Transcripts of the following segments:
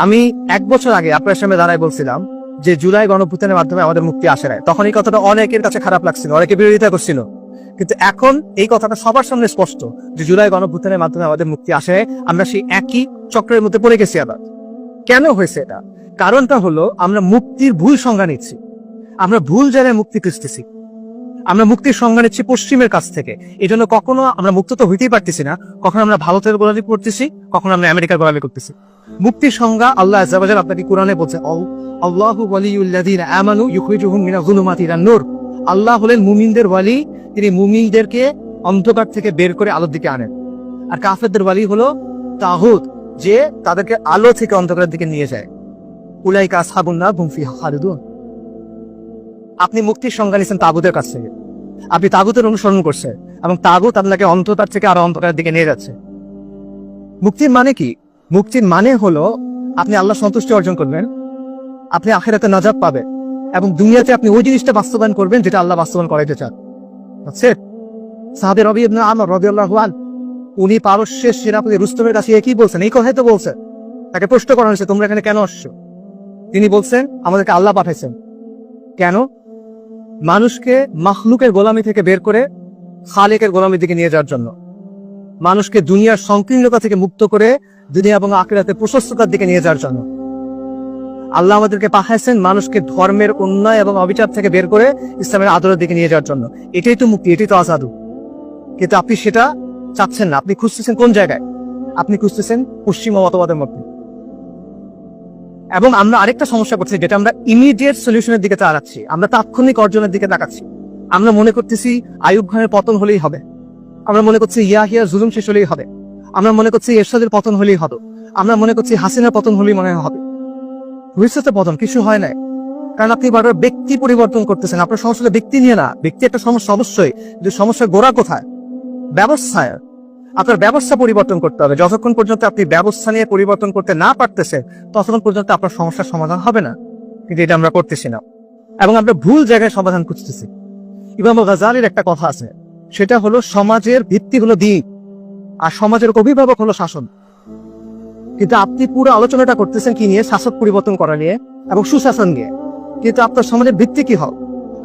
আমি 1 বছর আগে আপনার সামনে দাঁড়ায় বলছিলাম যে জুলাই গণঅভ্যুত্থানের মাধ্যমে আমাদের মুক্তি আসে নাই, তখন এই কথাটা অনেকের কাছে খারাপ লাগছিল, অনেকে বিরোধিতা করছিল। কিন্তু এখন এই কথাটা সবার সামনে স্পষ্ট যে জুলাই গণঅভ্যুত্থানের মাধ্যমে আমাদের মুক্তি আসে নাই। আমরা সেই একই চক্রের মধ্যে পড়ে গেছি আবার। কেন হয়েছে এটা? কারণটা হলো আমরা মুক্তির ভুল সংজ্ঞা নিচ্ছি, আমরা ভুল জায়গায় মুক্তি খুঁজতেছি, আমরা মুক্তির সংজ্ঞা নিচ্ছি পশ্চিমের কাছ থেকে। এই জন্য কখনো আমরা মুক্ত তো হইতেই পারতেছি না, কখনো আমরা ভারতের গোলামি করতেছি, কখনো আমরা আমেরিকার গোলামি করতেছি। মুক্তির সংজ্ঞা আল্লাহ আযজা ওয়া জাল আপনাকে কোরআনে বলছে, আল্লাহু ওয়ালিয়ুল্লাযিনা আমানু ইউখরিজুহুম মিনাজ যুলুমাতি ইলান নূর। আল্লাহ হলেন মুমিনদের ওয়ালি, তিনি মুমিনদেরকে অন্ধকার থেকে বের করে আলোর দিকে আনেন। আর কাফেরদের ওয়ালি হলো তাগুত, যে তাদেরকে আলো থেকে অন্ধকারের দিকে নিয়ে যায়। উলাইকা আসহাবুন নার হুম ফিহা খালিদুন। আপনি মুক্তির সংজ্ঞা নিয়েছেন তাগুতের কাছ থেকে, আপনি তাগুতের অনুসরণ করছেন এবং তাগুত আপনাকে অন্ধকার থেকে আরো অন্ধকারের দিকে নিয়ে যাচ্ছে। মুক্তির মানে কি? মুক্তির মানে হলো আপনি আল্লাহ সন্তুষ্টি অর্জন করবেন, আপনি আখিরাতে নাজাত পাবেন এবং দুনিয়াতে আপনি ওই জিনিসটা বাস্তবায়ন করবেন যেটা আল্লাহ বাস্তবায়ন করাইতে চান। সাহাবে রবি ইবনে আমর রাদিয়াল্লাহু আনহু, উনি পারস্যের সেনাপতি রুস্তমের কাছে কি বলছেন? এই কথাই তো বলছেন। তাকে প্রশ্ন করা হয়েছে, তোমরা এখানে কেন আসছো? তিনি বলছেন, আমাদেরকে আল্লাহ পাঠাইছেন। কেন? মানুষকে মাখলুকের গোলামি থেকে বের করে খালেকের গোলামির দিকে নিয়ে যাওয়ার জন্য, মানুষকে দুনিয়ার সংকীর্ণতা থেকে মুক্ত করে দুনিয়া এবং আখিরাতের প্রশস্ততার দিকে নিয়ে যাওয়ার জন্য। আল্লাহ আমাদেরকে পাঠাইছেন মানুষকে ধর্মের অন্যায় এবং অবিচার থেকে বের করে ইসলামের আদরের দিকে নিয়ে যাওয়ার জন্য। এটাই তো মুক্তি, এটাই তো আজাদু। কিন্তু আপনি সেটা চাচ্ছেন না। আপনি খুঁজতেছেন কোন জায়গায়? আপনি খুঁজতেছেন পশ্চিমা মতবাদের মধ্যে। এবং আমরা আরেকটা সমস্যা করছি, যেটা আমরা ইমিডিয়েট সলিউশনের দিকে তাকাচ্ছি, আমরা তাৎক্ষণিক অর্জনের দিকে তাকাচ্ছি। আমরা মনে করতেছি আইয়ুব খানের পতন হলেই হবে, আমরা মনে করছি ইয়াহিয়ার জুলুম শেষ হলেই হবে, আমরা মনে করছি এরশাদের পতন হলেই হবে, আমরা মনে করছি হাসিনার পতন হলেই মনে হবে। ভবিষ্যতে পতন কিছু হয় নাই, কারণ আপনি বারবার ব্যক্তি পরিবর্তন করতেছেন। আপনার সমস্যা ব্যক্তি নিয়ে না, ব্যক্তি একটা সমস্যা অবশ্যই, যে সমস্যার গোড়া কোথায়? ব্যবস্থায়। আপনার ব্যবস্থা পরিবর্তন করতে হবে। যতক্ষণ পর্যন্ত আপনি ব্যবস্থা নিয়ে পরিবর্তন করতে না পারতেছেন, ততক্ষণ পর্যন্ত আপনার সমস্যার সমাধান হবে না। কিন্তু এটা আমরা করতেছি না এবং আমরা ভুল জায়গায় সমাধান খুঁজতেছি। ইমাম গাজ্জালির একটা কথা আছে, সেটা হলো সমাজের ভিত্তি হলো দ্বীন আর সমাজের অভিভাবক হলো শাসন। কিন্তু আপনি পুরো আলোচনাটা করতেছেন কি নিয়ে? শাসক পরিবর্তন করা নিয়ে এবং সুশাসন নিয়ে। কিন্তু আপনার সমাজের ভিত্তি কি হবে?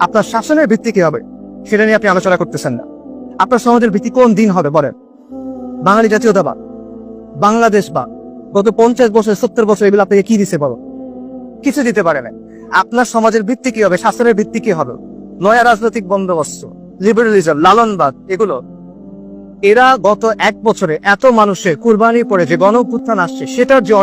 আপনার শাসনের ভিত্তি কি হবে? সেটা নিয়ে আপনি আলোচনা করতেছেন না। আপনার সমাজের ভিত্তি কোন দিন হবে বলেন? বাঙালি জাতীয়তাবাদ, বাংলাদেশবাদ। গত 50 বছর 70 বছর এগুলো আপনাকে কি দিতে পারো? কিছু দিতে পারে না। আপনার সমাজের ভিত্তি কি হবে? শাসনের ভিত্তি কি হবে? নয়া রাজনৈতিক বন্দোবস্ত, লিবারালিজম, লালনবাদ, এগুলো। এরা গত 1 বছরে এত মানুষের কুরবানি পড়ে যে গণ অভ্যুত্থান আসছে, সেটার যে